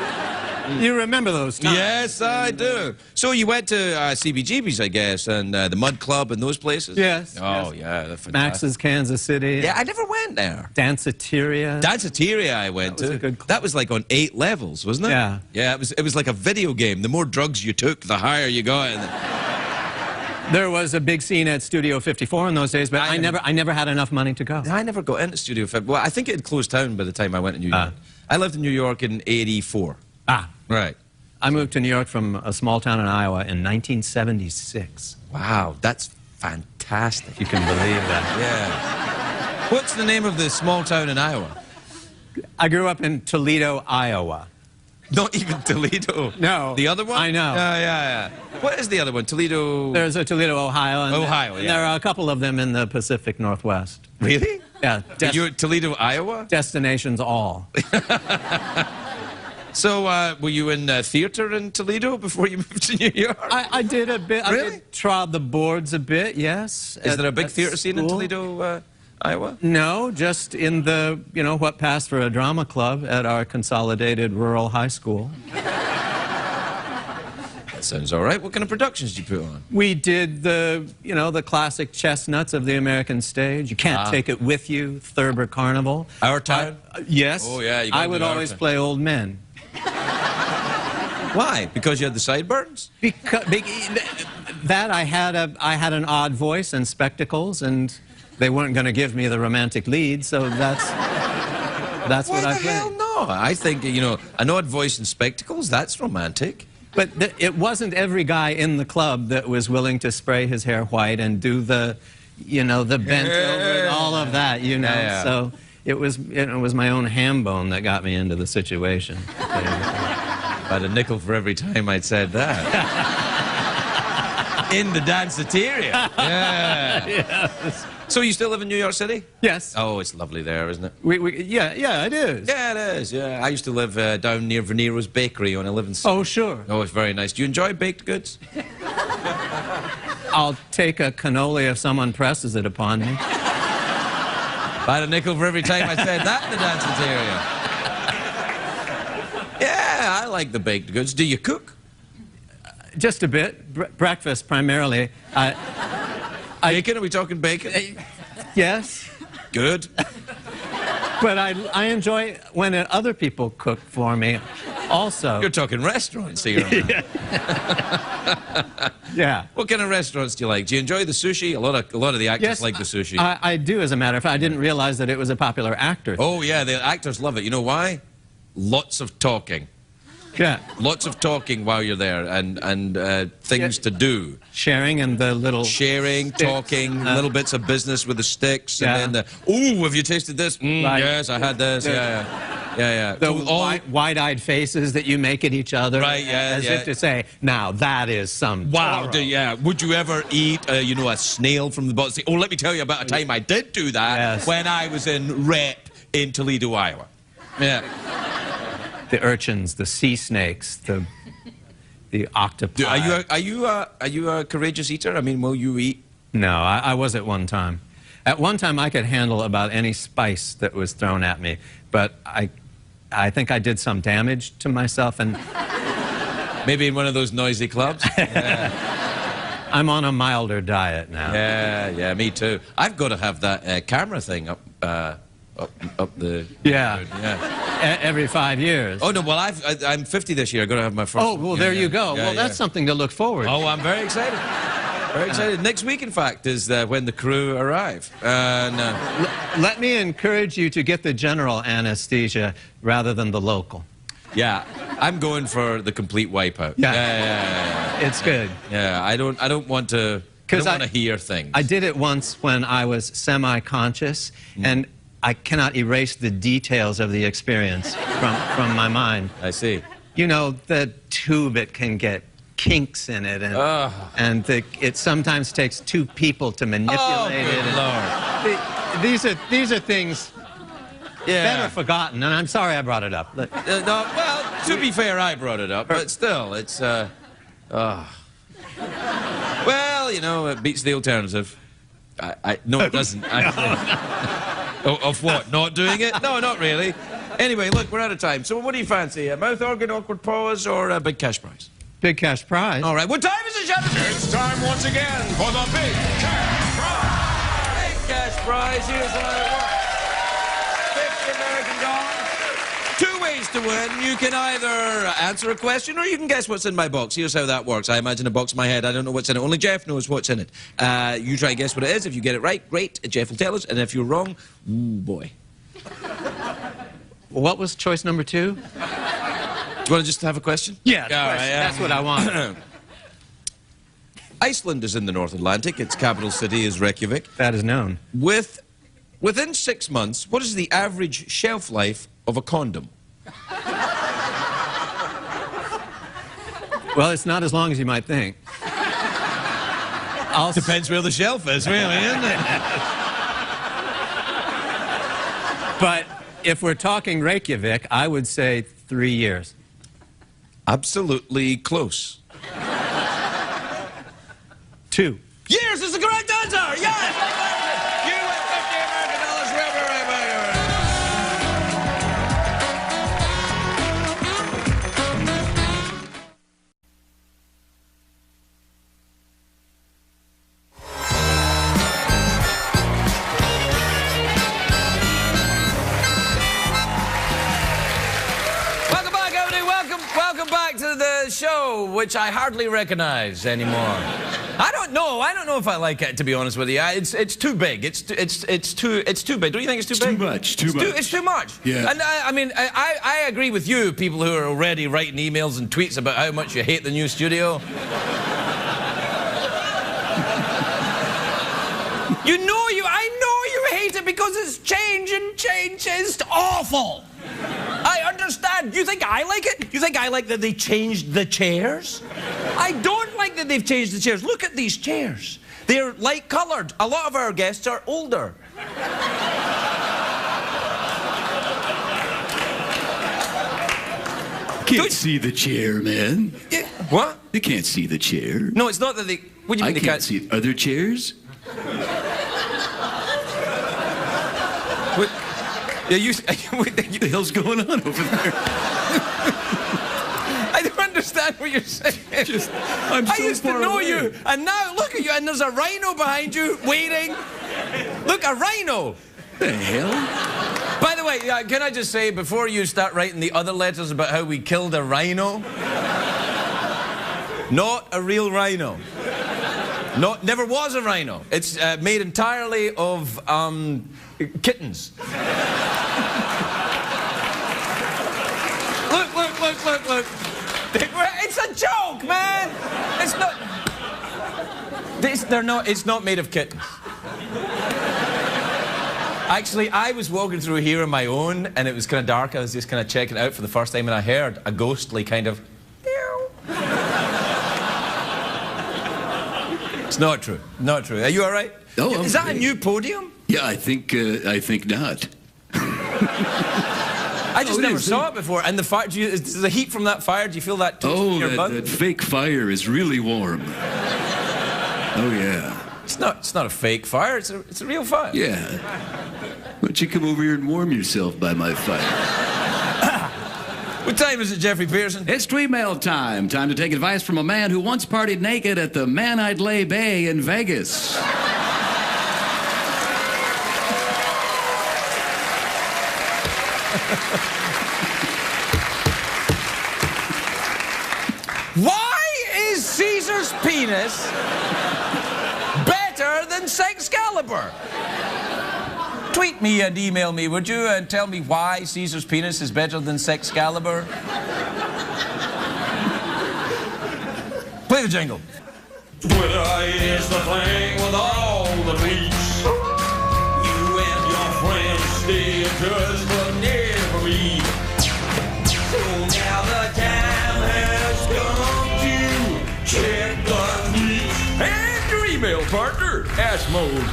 You remember those times? Yes, I do. So you went to CBGB's, I guess, and the Mud Club and those places? Yes. Oh, yeah. They're fantastic. Max's Kansas City. Yeah, I never went there. Danceteria. Danceteria I went to. That was a good club. That was like on 8 levels, wasn't it? Yeah. Yeah, it was like a video game. The more drugs you took, the higher you got. There was a big scene at Studio 54 in those days, but I never had enough money to go. I never got into Studio 54. Well, I think it had closed down by the time I went to New York. I lived in New York in '84. Right. I moved to New York from a small town in Iowa in 1976. Wow, that's fantastic. You can believe that. Yeah. What's the name of the small town in Iowa? I grew up in Toledo, Iowa. Not even Toledo. No. The other one? I know. Yeah. What is the other one? Toledo? There's a Toledo, Ohio. And Ohio, yeah. There are a couple of them in the Pacific Northwest. Really? Yeah. You're at Toledo, Iowa? Destinations all. So, were you in theater in Toledo before you moved to New York? I did a bit. Really? I did trod the boards a bit, yes. Is there a big theater scene in Toledo, Iowa? No, just in the, what passed for a drama club at our consolidated rural high school. That sounds all right. What kind of productions did you put on? We did the classic chestnuts of the American stage. You Can't Take It With You, Thurber Carnival. Our Town? Yes. Oh, yeah. I would always play old men. Why? Because you had the sideburns? Because that I had an odd voice and spectacles, and they weren't going to give me the romantic lead, so that's what I played. Hell no. I think, an odd voice and spectacles, that's romantic. But it wasn't every guy in the club that was willing to spray his hair white and do the bent over and all of that, Yeah. So it was my own ham bone that got me into the situation. About a nickel for every time I'd said that. In the danceteria. Yeah. Yes. So you still live in New York City? Yes. Oh, it's lovely there, isn't it? Yeah, it is. Yeah, it is. Yeah, I used to live down near Venero's Bakery on 11th Street. Oh, sure. Oh, it's very nice. Do you enjoy baked goods? I'll take a cannoli if someone presses it upon me. About a nickel for every time I said that in the danceteria. Yeah, I like the baked goods. Do you cook? Just a bit. Breakfast, primarily. Bacon? Are we talking bacon? Yes. Good. But I enjoy when other people cook for me also. You're talking restaurants here. Yeah. What kind of restaurants do you like? Do you enjoy the sushi? A lot of the actors like the sushi. I do, as a matter of fact. I didn't realize that it was a popular actor. Oh, yeah, the actors love it. You know why? Lots of talking. Yeah. Lots of talking while you're there and things to do. Sharing and the little... Sharing, sticks. talking, little bits of business with the sticks. Yeah. And then ooh, have you tasted this? Right. Yes, I had this. Yeah. The wide-eyed faces that you make at each other. Right, yeah, As if to say, now that is some... Wow, would you ever eat, a snail from the bottom? Oh, let me tell you about a time I did do that when I was in rep in Toledo, Iowa. Yeah. The urchins, the sea snakes, the octopi. Are you a courageous eater? I mean, will you eat? No, I was at one time. At one time, I could handle about any spice that was thrown at me, but I think I did some damage to myself, and maybe in one of those noisy clubs. Yeah. I'm on a milder diet now. Yeah, me too. I've got to have that camera thing up the... Yeah. road. Yeah. Every 5 years. Oh, no, well, I'm 50 this year. I've got to have my first... Oh, well, there you go. Well, that's something to look forward to. Oh, I'm very excited. Very excited. Next week, in fact, is when the crew arrive. Let me encourage you to get the general anesthesia rather than the local. Yeah, I'm going for the complete wipeout. Yeah. It's good. Yeah, I don't want to... I don't want to hear things. I did it once when I was semi-conscious, and I cannot erase the details of the experience from my mind. I see. You know, the tube, it can get kinks in it, and it sometimes takes two people to manipulate it. Lord. These are things better forgotten, and I'm sorry I brought it up. No, well, to be fair, I brought it up, but still, it's... Well, it beats the alternative. No, it doesn't. Of what? Not doing it? No, not really. Anyway, look, we're out of time. So what do you fancy? A mouth organ, awkward pause, or a big cash prize? Big cash prize. All right. What time is it, gentlemen? It's time once again for the big cash prize. Big cash prize. Here's how it works. $50 American dollars. 2 ways to win. You can either answer a question or you can guess what's in my box. Here's how that works. I imagine a box in my head. I don't know what's in it. Only Jeff knows what's in it. You try and guess what it is. If you get it right, great. Jeff will tell us. And if you're wrong, ooh, boy. What was choice number 2? Do you want to just have a question? Yeah, that's what I want. Iceland is in the North Atlantic. Its capital city is Reykjavik. That is known. Within 6 months, what is the average shelf life of a condom? Well, it's not as long as you might think. Depends where the shelf is, really, isn't it? But if we're talking Reykjavik, I would say 3 years. Absolutely close. 2 years is the correct answer! Yes! You win $50 American. show which I hardly recognize anymore. I don't know if I like it, to be honest with you. It's too big. It's too big. Don't you think it's too big? Too much. It's too much. Yeah. And I agree with you, people who are already writing emails and tweets about how much you hate the new studio. I know you hate it because it's change, and change is awful. I understand. You think I like it? You think I like that they changed the chairs? I don't like that they've changed the chairs. Look at these chairs. They're light-coloured. A lot of our guests are older. Can't see the chair, man. Yeah. What? You can't see the chair. No, it's not that they... What do you mean I can't see other chairs? What? Yeah, What the hell's going on over there? I don't understand what you're saying. I used to know you, and now look at you, and there's a rhino behind you, waiting. Look, a rhino. The hell? By the way, can I just say, before you start writing the other letters about how we killed a rhino, not a real rhino. Never was a rhino. It's made entirely of kittens. Look. It's a joke, man. It's not. It's not made of kittens. Actually, I was walking through here on my own, and it was kind of dark. I was just kind of checking it out for the first time, and I heard a ghostly kind of. It's not true. Not true. Are you all right? Oh, is that a new podium? Yeah, I think not. I just never saw it before. And the fire, is the heat from that fire, do you feel that too in your butt? That fake fire is really warm. Oh, yeah. It's not a fake fire, it's a real fire. Yeah. Why don't you come over here and warm yourself by my fire? What time is it, Jeffrey Pearson? It's tweet mail time. Time to take advice from a man who once partied naked at the Man I'd Lay Bay in Vegas. Why is Caesar's penis better than Sexcalibur? Tweet me and email me, would you, and tell me why Caesar's penis is better than Sexcalibur? Play the jingle. Twitter is the thing with all the tweets. You and your friends stay in touch but never meet. So now the time has come to check the tweets and your email partner, Ash Mode.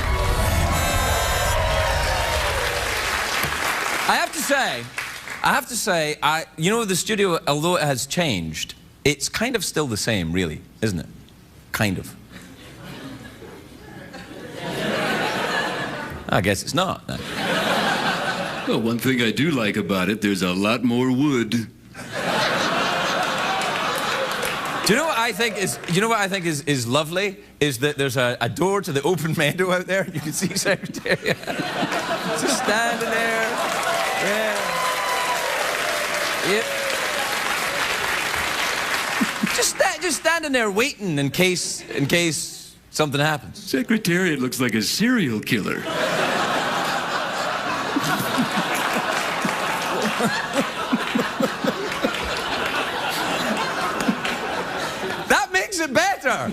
I have to say, you know, the studio, although it has changed, it's kind of still the same, really, isn't it? Kind of. I guess it's not. Well, one thing I do like about it, there's a lot more wood. Do you know what I think is lovely? Is that there's a door to the open meadow out there. You can see Secretariat. Just standing there. Yeah. Yep. Just standing there waiting in case something happens. Secretariat looks like a serial killer. That makes it better.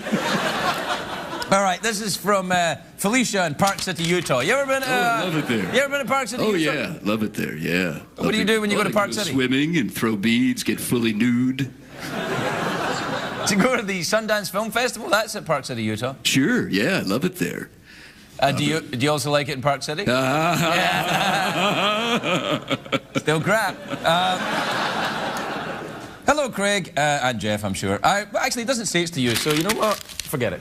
All right, this is from Felicia in Park City, Utah. You ever been? Love it there. You ever been to Park City? Oh Utah? Yeah, love it there. Yeah. What do you do when you go to Park City? Swimming and throw beads, get fully nude. To go to the Sundance Film Festival? That's at Park City, Utah. Sure. Yeah, love it there. Do you also like it in Park City? Yeah. Still crap. Hello, Craig and Jeff. I'm sure. Actually, it doesn't say it's to you, so you know what? Forget it.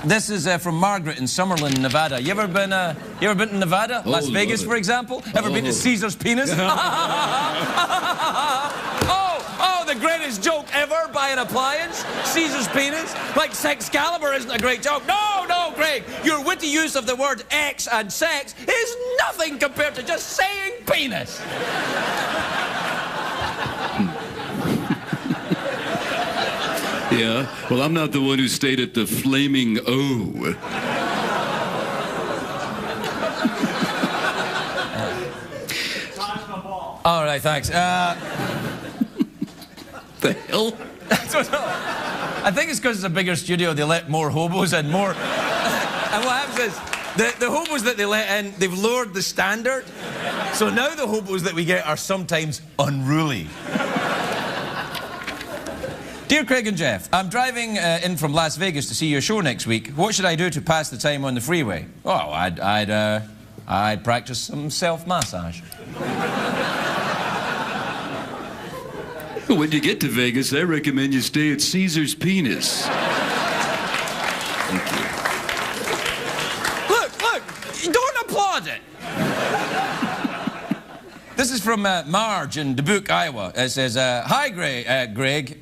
This is from Margaret in Summerlin, Nevada. You ever been to Nevada? Las Vegas, for example? Ever been to Caesar's penis? Oh, the greatest joke ever by an appliance? Caesar's penis? Like Sexcalibur isn't a great joke. No, Craig. Your witty use of the word X and sex is nothing compared to just saying penis. Yeah? Well, I'm not the one who stayed at the Flaming O. All right, thanks. The hell? I think it's because it's a bigger studio, they let more hobos in, more... And what happens is, the hobos that they let in, they've lowered the standard. So now the hobos that we get are sometimes unruly. Dear Craig and Jeff, I'm driving in from Las Vegas to see your show next week. What should I do to pass the time on the freeway? Oh, I'd practice some self-massage. When you get to Vegas, I recommend you stay at Caesar's Penis. Thank you. Look, don't applaud it. This is from Marge in Dubuque, Iowa. It says, hi, Greg. Greg?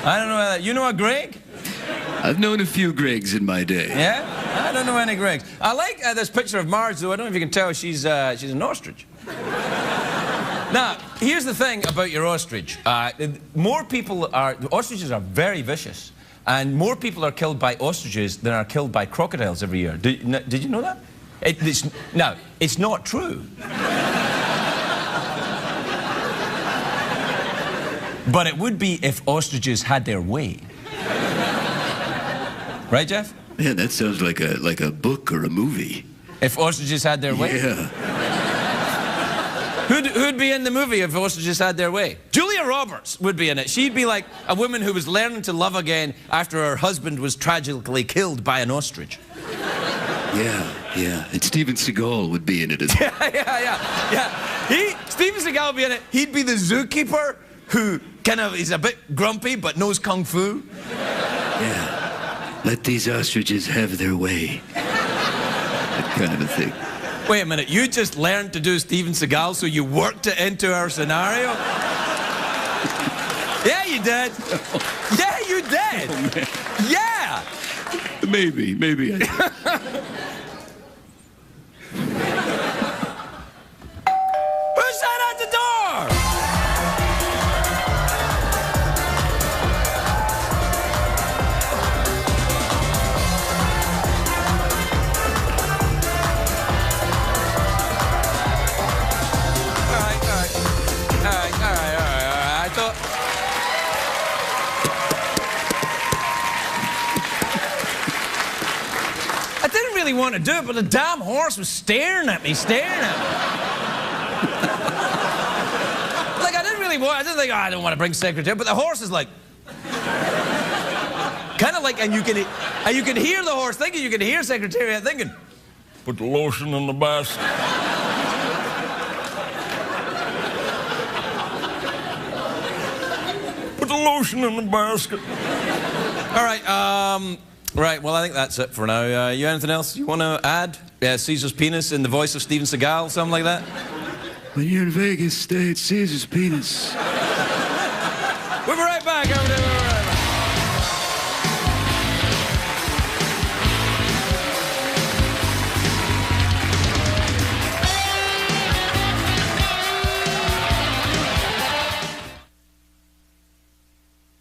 I don't know, you know a Greg? I've known a few Gregs in my day. Yeah? I don't know any Gregs. I like this picture of Marge, though. I don't know if you can tell she's an ostrich. Now, here's the thing about your ostrich. Ostriches are very vicious. And more people are killed by ostriches than are killed by crocodiles every year. Did you know that? No, it's not true. But it would be if ostriches had their way. Right, Jeff? Yeah, that sounds like a book or a movie. If ostriches had their way? Yeah. Who'd be in the movie if ostriches had their way? Julia Roberts would be in it. She'd be like a woman who was learning to love again after her husband was tragically killed by an ostrich. Yeah. And Steven Seagal would be in it as well. Yeah. Steven Seagal would be in it. He'd be the zookeeper who he's a bit grumpy but knows kung fu. Yeah. Let these ostriches have their way. That kind of a thing. Wait a minute, you just learned to do Steven Seagal, so you worked it into our scenario? Yeah, you did. Yeah, you did. Oh, man. Yeah. Maybe I did. Who's that at the door? I didn't really want to do it, but the damn horse was staring at me. Like, I didn't think, I don't want to bring Secretary, but the horse is like... kind of like, and you can hear the horse thinking, you can hear Secretariat thinking, Put the lotion in the basket. Put the lotion in the basket. All right, right, well, I think that's it for now. You anything else you want to add? Yeah, Caesar's Penis in the voice of Steven Seagal, something like that? When you're in Vegas, stay at Caesar's Penis. We'll be right back.